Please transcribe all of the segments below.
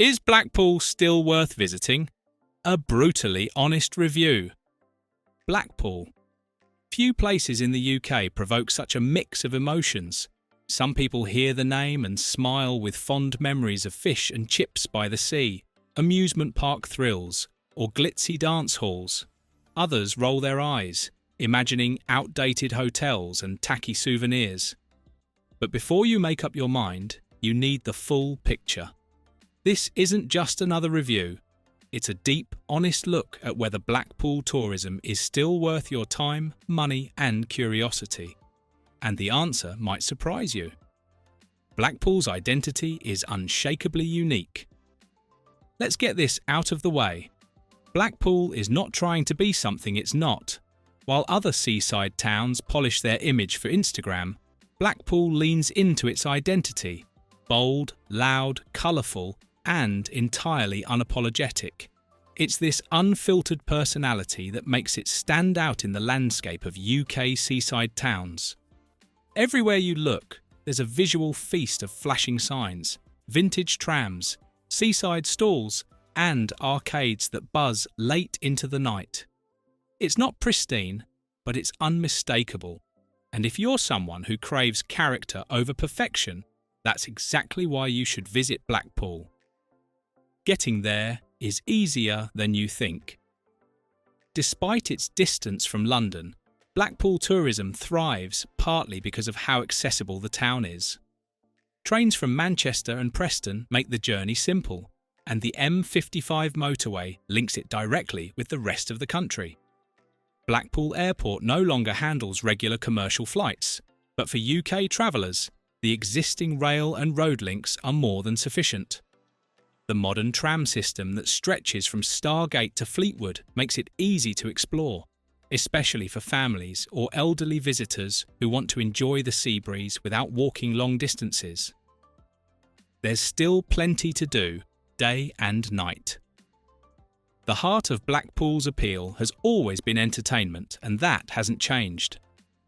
Is Blackpool still worth visiting? A brutally honest review. Blackpool. Few places in the UK provoke such a mix of emotions. Some people hear the name and smile with fond memories of fish and chips by the sea, amusement park thrills, or glitzy dance halls. Others roll their eyes, imagining outdated hotels and tacky souvenirs. But before you make up your mind, you need the full picture. This isn't just another review. It's a deep, honest look at whether Blackpool tourism is still worth your time, money, and curiosity. And the answer might surprise you. Blackpool's identity is unshakably unique. Let's get this out of the way. Blackpool is not trying to be something it's not. While other seaside towns polish their image for Instagram, Blackpool leans into its identity, bold, loud, colourful, and entirely unapologetic. It's this unfiltered personality that makes it stand out in the landscape of UK seaside towns. Everywhere you look, there's a visual feast of flashing signs, vintage trams, seaside stalls, and arcades that buzz late into the night. It's not pristine, but it's unmistakable. And if you're someone who craves character over perfection, that's exactly why you should visit Blackpool. Getting there is easier than you think. Despite its distance from London, Blackpool tourism thrives partly because of how accessible the town is. Trains from Manchester and Preston make the journey simple, and the M55 motorway links it directly with the rest of the country. Blackpool Airport no longer handles regular commercial flights, but for UK travellers, the existing rail and road links are more than sufficient. The modern tram system that stretches from Starr Gate to Fleetwood makes it easy to explore, especially for families or elderly visitors who want to enjoy the sea breeze without walking long distances. There's still plenty to do, day and night. The heart of Blackpool's appeal has always been entertainment, and that hasn't changed.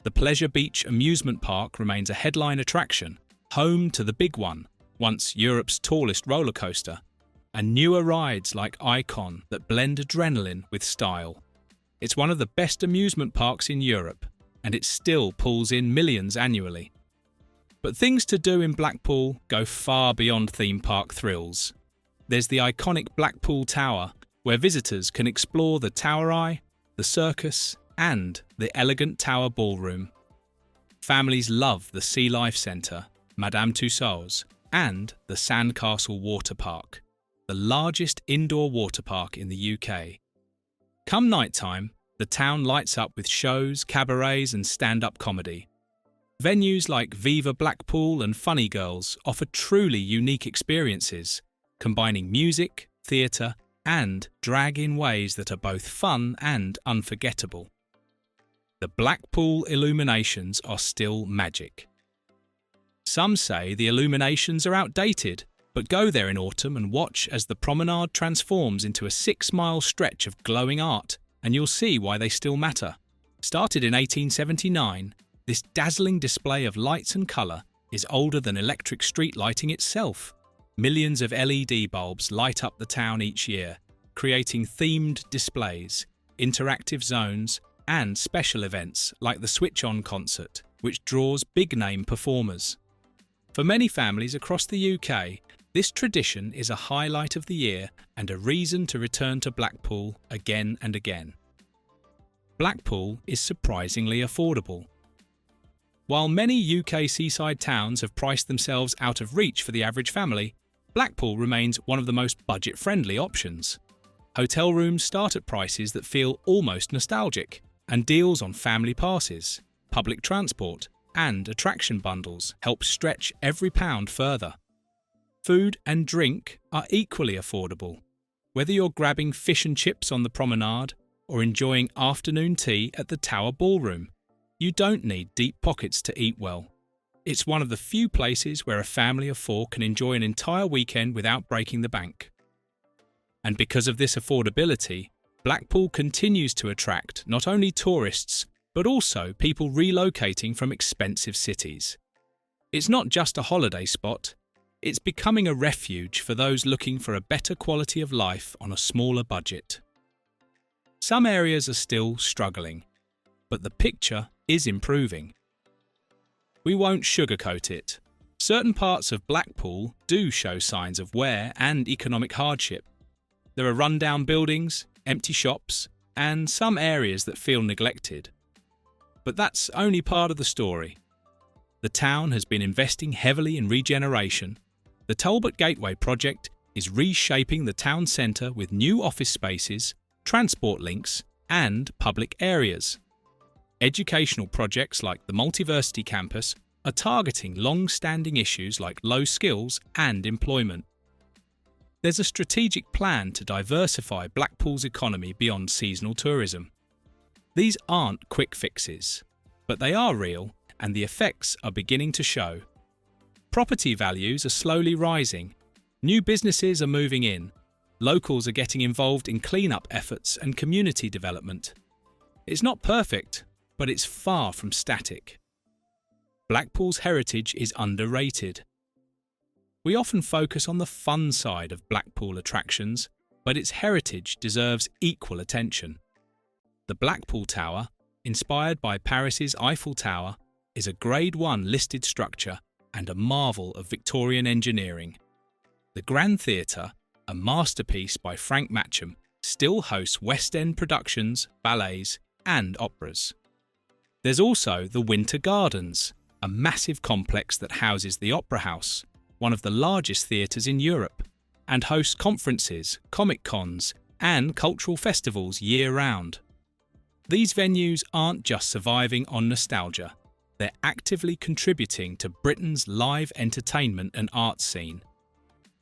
The Pleasure Beach amusement park remains a headline attraction, home to the big one, once Europe's tallest roller coaster, and newer rides like Icon that blend adrenaline with style. It's one of the best amusement parks in Europe, and it still pulls in millions annually. But things to do in Blackpool go far beyond theme park thrills. There's the iconic Blackpool Tower, where visitors can explore the Tower Eye, the circus, and the elegant Tower Ballroom. Families love the Sea Life Centre, Madame Tussauds, and the Sandcastle Water Park, the largest indoor water park in the UK. Come night time, the town lights up with shows, cabarets and stand-up comedy. Venues like Viva Blackpool and Funny Girls offer truly unique experiences, combining music, theatre and drag in ways that are both fun and unforgettable. The Blackpool illuminations are still magic. Some say the illuminations are outdated, but go there in autumn and watch as the promenade transforms into a 6-mile stretch of glowing art, and you'll see why they still matter. Started in 1879, this dazzling display of lights and colour is older than electric street lighting itself. Millions of LED bulbs light up the town each year, creating themed displays, interactive zones, and special events like the Switch On concert, which draws big-name performers. For many families across the UK, this tradition is a highlight of the year and a reason to return to Blackpool again and again. Blackpool is surprisingly affordable. While many UK seaside towns have priced themselves out of reach for the average family, Blackpool remains one of the most budget-friendly options. Hotel rooms start at prices that feel almost nostalgic, and deals on family passes, public transport, and attraction bundles help stretch every pound further. Food and drink are equally affordable. Whether you're grabbing fish and chips on the promenade or enjoying afternoon tea at the Tower Ballroom, you don't need deep pockets to eat well. It's one of the few places where a family of 4 can enjoy an entire weekend without breaking the bank. And because of this affordability, Blackpool continues to attract not only tourists, but also people relocating from expensive cities. It's not just a holiday spot, It's becoming a refuge for those looking for a better quality of life on a smaller budget. Some areas are still struggling, but the picture is improving. We won't sugarcoat it. Certain parts of Blackpool do show signs of wear and economic hardship. There are rundown buildings, empty shops, and some areas that feel neglected. But that's only part of the story. The town has been investing heavily in regeneration. The Talbot Gateway project is reshaping the town centre with new office spaces, transport links, and public areas. Educational projects like the Multiversity Campus are targeting long-standing issues like low skills and employment. There's a strategic plan to diversify Blackpool's economy beyond seasonal tourism. These aren't quick fixes, but they are real and the effects are beginning to show. Property values are slowly rising, new businesses are moving in, locals are getting involved in clean-up efforts and community development. It's not perfect, but it's far from static. Blackpool's heritage is underrated. We often focus on the fun side of Blackpool attractions, but its heritage deserves equal attention. The Blackpool Tower, inspired by Paris's Eiffel Tower, is a Grade 1 listed structure and a marvel of Victorian engineering. The Grand Theatre, a masterpiece by Frank Matcham, still hosts West End productions, ballets, and operas. There's also the Winter Gardens, a massive complex that houses the Opera House, one of the largest theatres in Europe, and hosts conferences, comic cons, and cultural festivals year-round. These venues aren't just surviving on nostalgia, they're actively contributing to Britain's live entertainment and arts scene.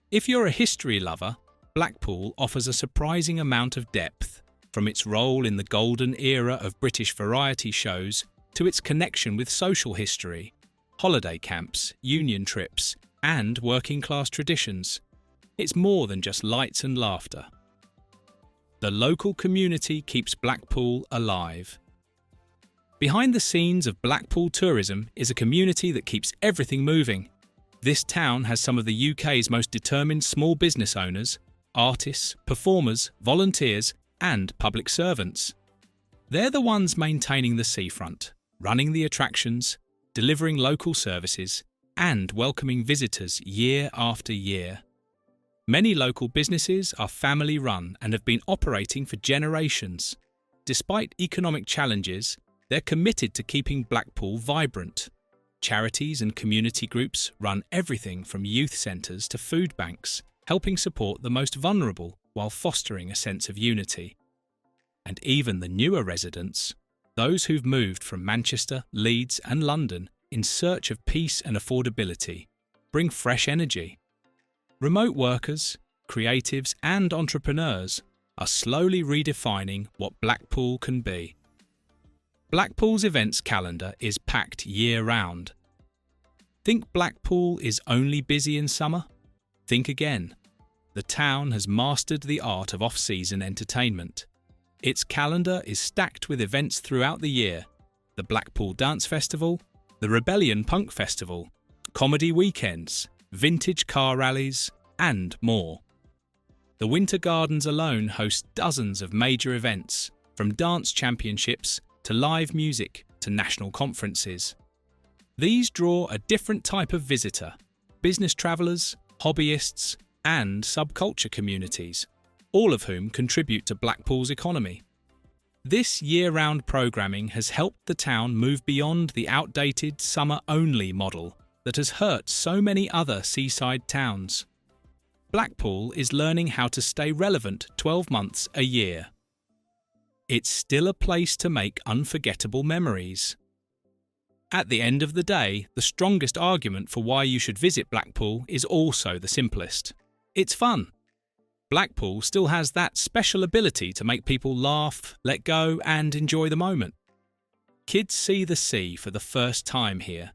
If you're a history lover, Blackpool offers a surprising amount of depth, from its role in the golden era of British variety shows to its connection with social history, holiday camps, union trips, and working-class traditions. It's more than just lights and laughter. The local community keeps Blackpool alive. Behind the scenes of Blackpool tourism is a community that keeps everything moving. This town has some of the UK's most determined small business owners, artists, performers, volunteers, and public servants. They're the ones maintaining the seafront, running the attractions, delivering local services, and welcoming visitors year after year. Many local businesses are family-run and have been operating for generations. Despite economic challenges, they're committed to keeping Blackpool vibrant. Charities and community groups run everything from youth centres to food banks, helping support the most vulnerable while fostering a sense of unity. And even the newer residents, those who've moved from Manchester, Leeds and London in search of peace and affordability, bring fresh energy. Remote workers, creatives and entrepreneurs are slowly redefining what Blackpool can be. Blackpool's events calendar is packed year-round. Think Blackpool is only busy in summer? Think again. The town has mastered the art of off-season entertainment. Its calendar is stacked with events throughout the year: the Blackpool Dance Festival, the Rebellion Punk Festival, comedy weekends, vintage car rallies, and more. The Winter Gardens alone host dozens of major events, from dance championships to live music to national conferences. These draw a different type of visitor: business travellers, hobbyists, and subculture communities, all of whom contribute to Blackpool's economy. This year-round programming has helped the town move beyond the outdated summer-only model that has hurt so many other seaside towns. Blackpool is learning how to stay relevant 12 months a year. It's still a place to make unforgettable memories. At the end of the day, the strongest argument for why you should visit Blackpool is also the simplest. It's fun. Blackpool still has that special ability to make people laugh, let go, and enjoy the moment. Kids see the sea for the first time here.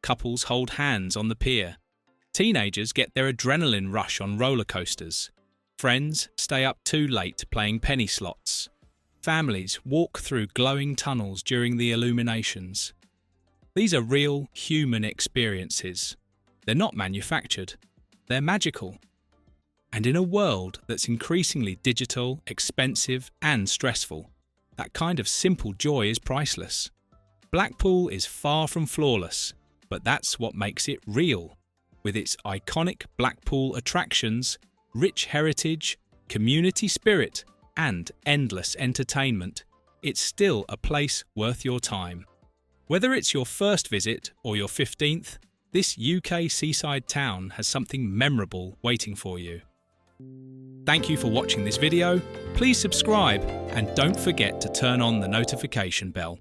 Couples hold hands on the pier. Teenagers get their adrenaline rush on roller coasters. Friends stay up too late playing penny slots. Families walk through glowing tunnels during the illuminations. These are real human experiences. They're not manufactured. they're magical. And in a world that's increasingly digital, expensive, and stressful, that kind of simple joy is priceless. Blackpool is far from flawless, but that's what makes it real. With its iconic Blackpool attractions, rich heritage, community spirit, and endless entertainment, it's still a place worth your time. Whether it's your first visit or your 15th, this UK seaside town has something memorable waiting for you. Thank you for watching this video. Please subscribe and don't forget to turn on the notification bell.